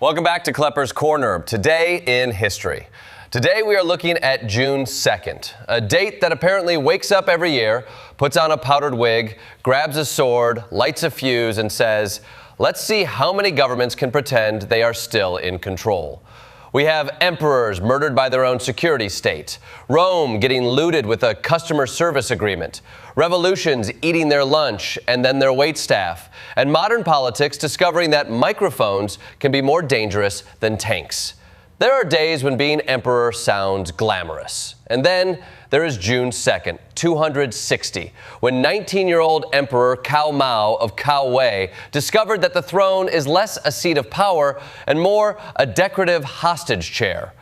Welcome back to Klepper's Corner. Today in history. Today we are looking at June 2nd, a date that apparently wakes up every year, puts on a powdered wig, grabs a sword, lights a fuse, and says, let's see how many governments can pretend they are still in control. We have emperors murdered by their own security state, Rome getting looted with a customer service agreement, revolutions eating their lunch and then their waitstaff, and modern politics discovering that microphones can be more dangerous than tanks. There are days when being emperor sounds glamorous. And then there is June 2nd, 260, when 19-year-old Emperor Cao Mao of Cao Wei discovered that the throne is less a seat of power and more a decorative hostage chair.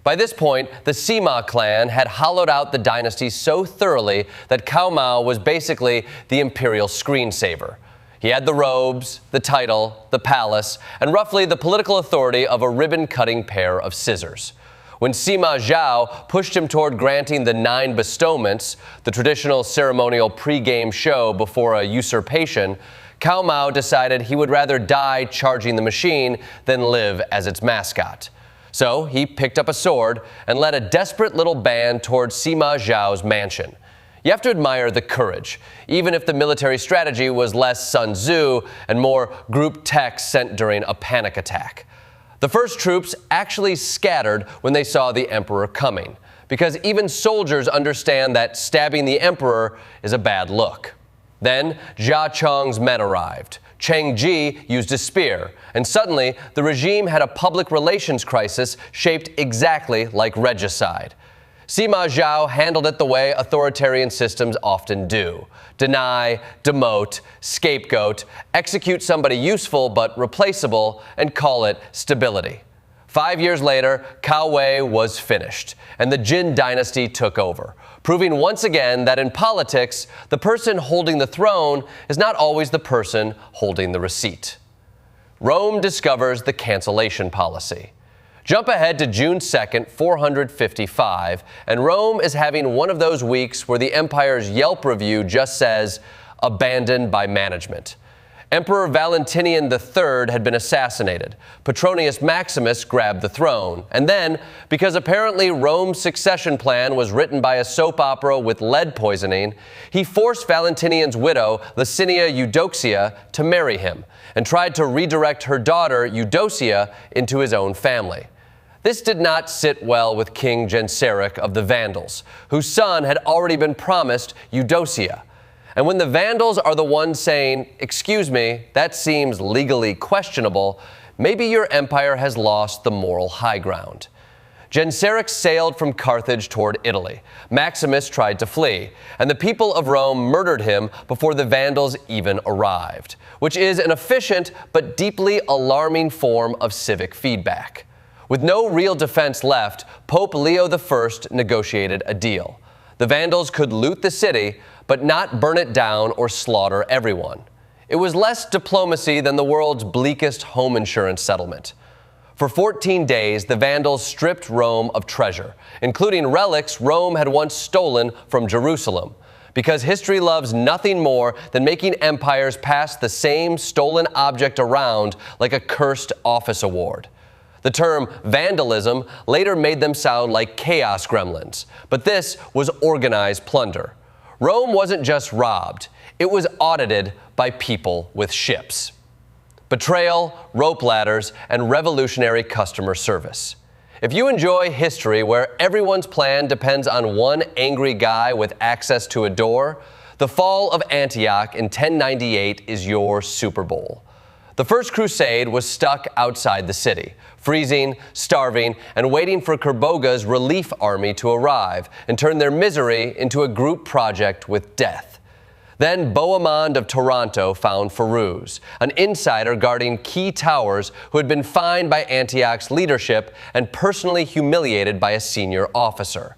By this point, the Sima clan had hollowed out the dynasty so thoroughly that Cao Mao was basically the imperial screensaver. He had the robes, the title, the palace, and roughly the political authority of a ribbon-cutting pair of scissors. When Sima Zhao pushed him toward granting the 9 bestowments, the traditional ceremonial pre-game show before a usurpation, Cao Mao decided he would rather die charging the machine than live as its mascot. So he picked up a sword and led a desperate little band toward Sima Zhao's mansion. You have to admire the courage, even if the military strategy was less Sun Tzu and more group text sent during a panic attack. The first troops actually scattered when they saw the emperor coming, because even soldiers understand that stabbing the emperor is a bad look. Then Jia Chong's men arrived. Cheng Ji used a spear, and suddenly the regime had a public relations crisis shaped exactly like regicide. Sima Zhao handled it the way authoritarian systems often do. Deny, demote, scapegoat, execute somebody useful but replaceable, and call it stability. 5 years later, Cao Wei was finished, and the Jin dynasty took over, proving once again that in politics, the person holding the throne is not always the person holding the receipt. Rome discovers the cancellation policy. Jump ahead to June 2nd, 455, and Rome is having one of those weeks where the empire's Yelp review just says, abandoned by management. Emperor Valentinian III had been assassinated. Petronius Maximus grabbed the throne. And then, because apparently Rome's succession plan was written by a soap opera with lead poisoning, he forced Valentinian's widow, Licinia Eudoxia, to marry him, and tried to redirect her daughter, Eudocia, into his own family. This did not sit well with King Genseric of the Vandals, whose son had already been promised Eudocia. And when the Vandals are the ones saying, excuse me, that seems legally questionable, maybe your empire has lost the moral high ground. Genseric sailed from Carthage toward Italy. Maximus tried to flee, and the people of Rome murdered him before the Vandals even arrived, which is an efficient but deeply alarming form of civic feedback. With no real defense left, Pope Leo I negotiated a deal. The Vandals could loot the city, but not burn it down or slaughter everyone. It was less diplomacy than the world's bleakest home insurance settlement. For 14 days, the Vandals stripped Rome of treasure, including relics Rome had once stolen from Jerusalem, because history loves nothing more than making empires pass the same stolen object around like a cursed office award. The term vandalism later made them sound like chaos gremlins, but this was organized plunder. Rome wasn't just robbed, it was audited by people with ships. Betrayal, rope ladders, and revolutionary customer service. If you enjoy history where everyone's plan depends on one angry guy with access to a door, the fall of Antioch in 1098 is your Super Bowl. The First Crusade was stuck outside the city, freezing, starving, and waiting for Kerboga's relief army to arrive and turn their misery into a group project with death. Then Bohemond of Toronto found Firuz, an insider guarding key towers who had been fined by Antioch's leadership and personally humiliated by a senior officer.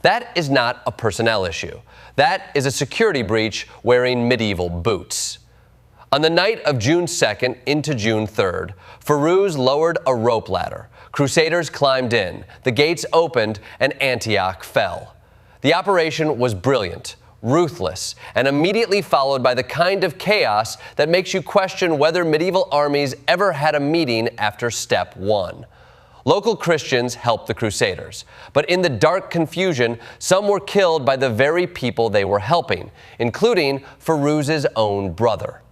That is not a personnel issue. That is a security breach wearing medieval boots. On the night of June 2nd into June 3rd, Firuz lowered a rope ladder. Crusaders climbed in, the gates opened, and Antioch fell. The operation was brilliant, ruthless, and immediately followed by the kind of chaos that makes you question whether medieval armies ever had a meeting after step one. Local Christians helped the Crusaders, but in the dark confusion, some were killed by the very people they were helping, including Firuz's own brother.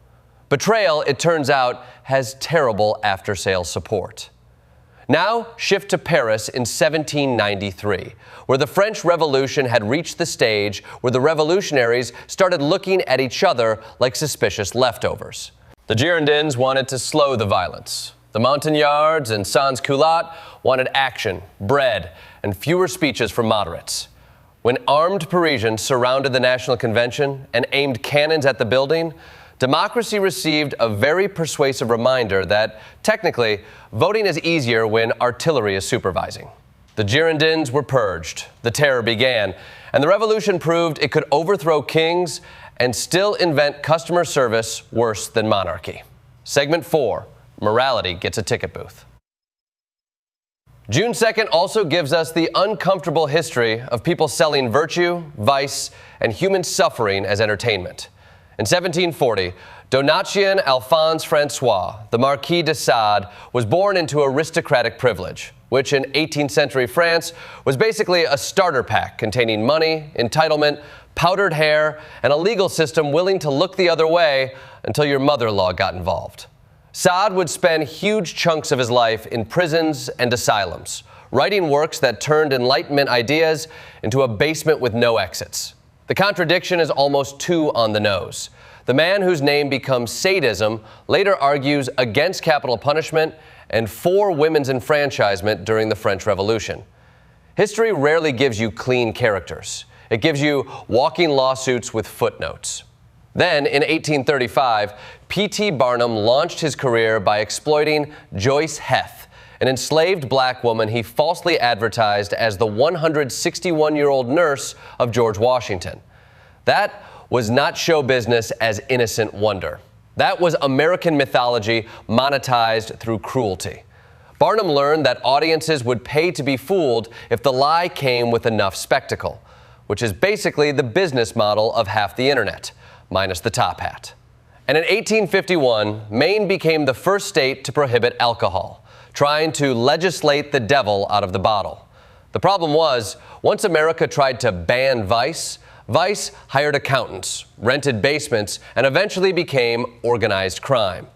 Betrayal, it turns out, has terrible after-sales support. Now, shift to Paris in 1793, where the French Revolution had reached the stage where the revolutionaries started looking at each other like suspicious leftovers. The Girondins wanted to slow the violence. The Montagnards and sans-culottes wanted action, bread, and fewer speeches from moderates. When armed Parisians surrounded the National Convention and aimed cannons at the building, democracy received a very persuasive reminder that, technically, voting is easier when artillery is supervising. The Girondins were purged, the terror began, and the revolution proved it could overthrow kings and still invent customer service worse than monarchy. Segment 4, Morality Gets a Ticket Booth. June 2nd also gives us the uncomfortable history of people selling virtue, vice, and human suffering as entertainment. In 1740, Donatien Alphonse Francois, the Marquis de Sade, was born into aristocratic privilege, which in 18th century France was basically a starter pack containing money, entitlement, powdered hair, and a legal system willing to look the other way until your mother-in-law got involved. Sade would spend huge chunks of his life in prisons and asylums, writing works that turned Enlightenment ideas into a basement with no exits. The contradiction is almost too on the nose. The man whose name becomes sadism later argues against capital punishment and for women's enfranchisement during the French Revolution. History rarely gives you clean characters. It gives you walking lawsuits with footnotes. Then, in 1835, P.T. Barnum launched his career by exploiting Joyce Heth, an enslaved black woman he falsely advertised as the 161-year-old nurse of George Washington. That was not show business as innocent wonder. That was American mythology monetized through cruelty. Barnum learned that audiences would pay to be fooled if the lie came with enough spectacle, which is basically the business model of half the internet, minus the top hat. And in 1851, Maine became the first state to prohibit alcohol, trying to legislate the devil out of the bottle. The problem was, once America tried to ban vice, Vice hired accountants, rented basements, and eventually became organized crime.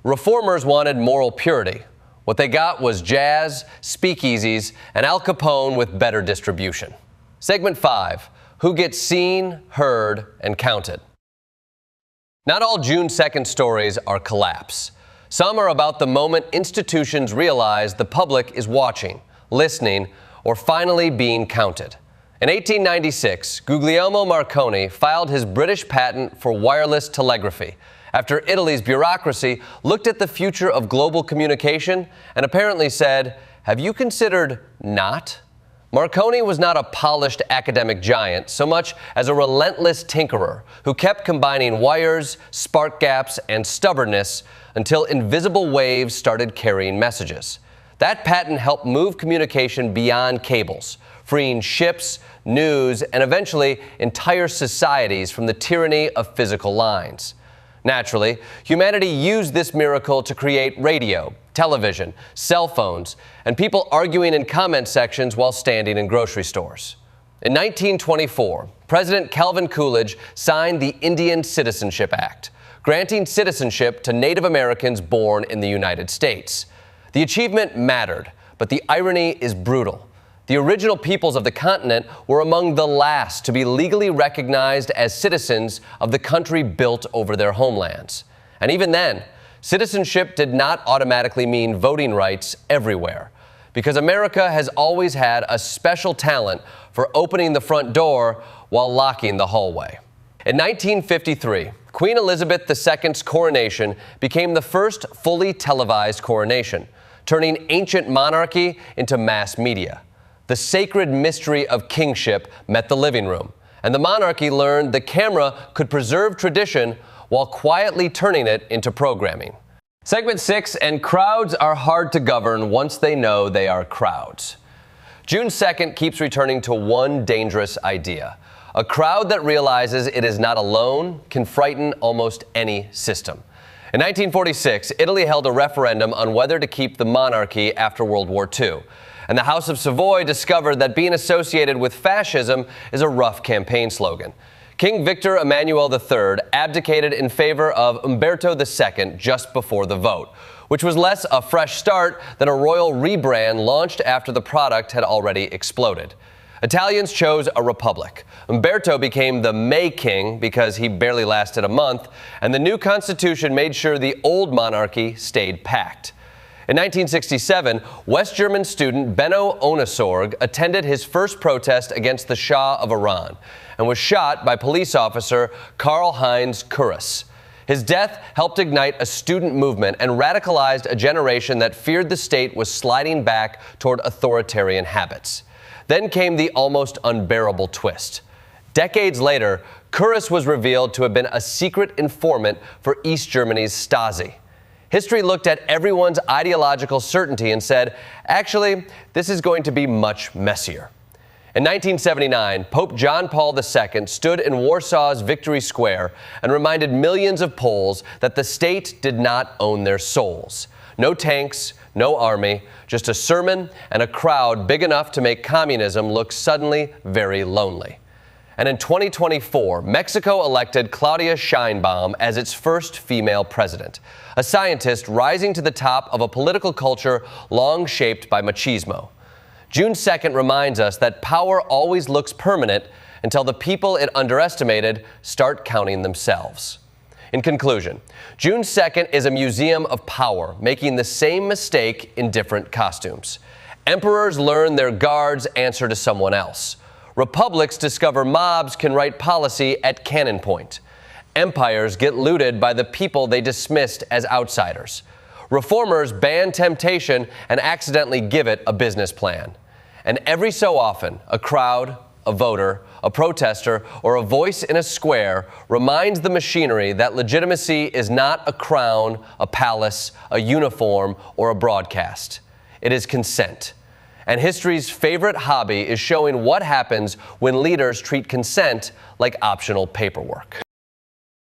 Reformers wanted moral purity. What they got was jazz, speakeasies, and Al Capone with better distribution. Segment 5, Who Gets Seen, Heard, and Counted. Not all June 2nd stories are collapse. Some are about the moment institutions realize the public is watching, listening, or finally being counted. In 1896, Guglielmo Marconi filed his British patent for wireless telegraphy after Italy's bureaucracy looked at the future of global communication and apparently said, "Have you considered not?" Marconi was not a polished academic giant so much as a relentless tinkerer who kept combining wires, spark gaps, and stubbornness until invisible waves started carrying messages. That patent helped move communication beyond cables, freeing ships, news, and eventually entire societies from the tyranny of physical lines. Naturally, humanity used this miracle to create radio, television, cell phones, and people arguing in comment sections while standing in grocery stores. In 1924, President Calvin Coolidge signed the Indian Citizenship Act, granting citizenship to Native Americans born in the United States. The achievement mattered, but the irony is brutal. The original peoples of the continent were among the last to be legally recognized as citizens of the country built over their homelands. And even then, citizenship did not automatically mean voting rights everywhere, because America has always had a special talent for opening the front door while locking the hallway. In 1953, Queen Elizabeth II's coronation became the first fully televised coronation, turning ancient monarchy into mass media. The sacred mystery of kingship met the living room, and the monarchy learned the camera could preserve tradition while quietly turning it into programming. Segment 6, and crowds are hard to govern once they know they are crowds. June 2nd keeps returning to one dangerous idea. A crowd that realizes it is not alone can frighten almost any system. In 1946, Italy held a referendum on whether to keep the monarchy after World War II. And the House of Savoy discovered that being associated with fascism is a rough campaign slogan. King Victor Emmanuel III abdicated in favor of Umberto II just before the vote, which was less a fresh start than a royal rebrand launched after the product had already exploded. Italians chose a republic. Umberto became the May King because he barely lasted a month, and the new constitution made sure the old monarchy stayed packed. In 1967, West German student Benno Ohnesorg attended his first protest against the Shah of Iran and was shot by police officer Karl-Heinz Kurras. His death helped ignite a student movement and radicalized a generation that feared the state was sliding back toward authoritarian habits. Then came the almost unbearable twist. Decades later, Kurras was revealed to have been a secret informant for East Germany's Stasi. History looked at everyone's ideological certainty and said, actually, this is going to be much messier. In 1979, Pope John Paul II stood in Warsaw's Victory Square and reminded millions of Poles that the state did not own their souls. No tanks, no army, just a sermon and a crowd big enough to make communism look suddenly very lonely. And in 2024, Mexico elected Claudia Sheinbaum as its first female president, a scientist rising to the top of a political culture long shaped by machismo. June 2nd reminds us that power always looks permanent until the people it underestimated start counting themselves. In conclusion, June 2nd is a museum of power, making the same mistake in different costumes. Emperors learn their guards answer to someone else. Republics discover mobs can write policy at cannon point. Empires get looted by the people they dismissed as outsiders. Reformers ban temptation and accidentally give it a business plan. And every so often, a crowd, a voter, a protester, or a voice in a square reminds the machinery that legitimacy is not a crown, a palace, a uniform, or a broadcast. It is consent. And history's favorite hobby is showing what happens when leaders treat consent like optional paperwork.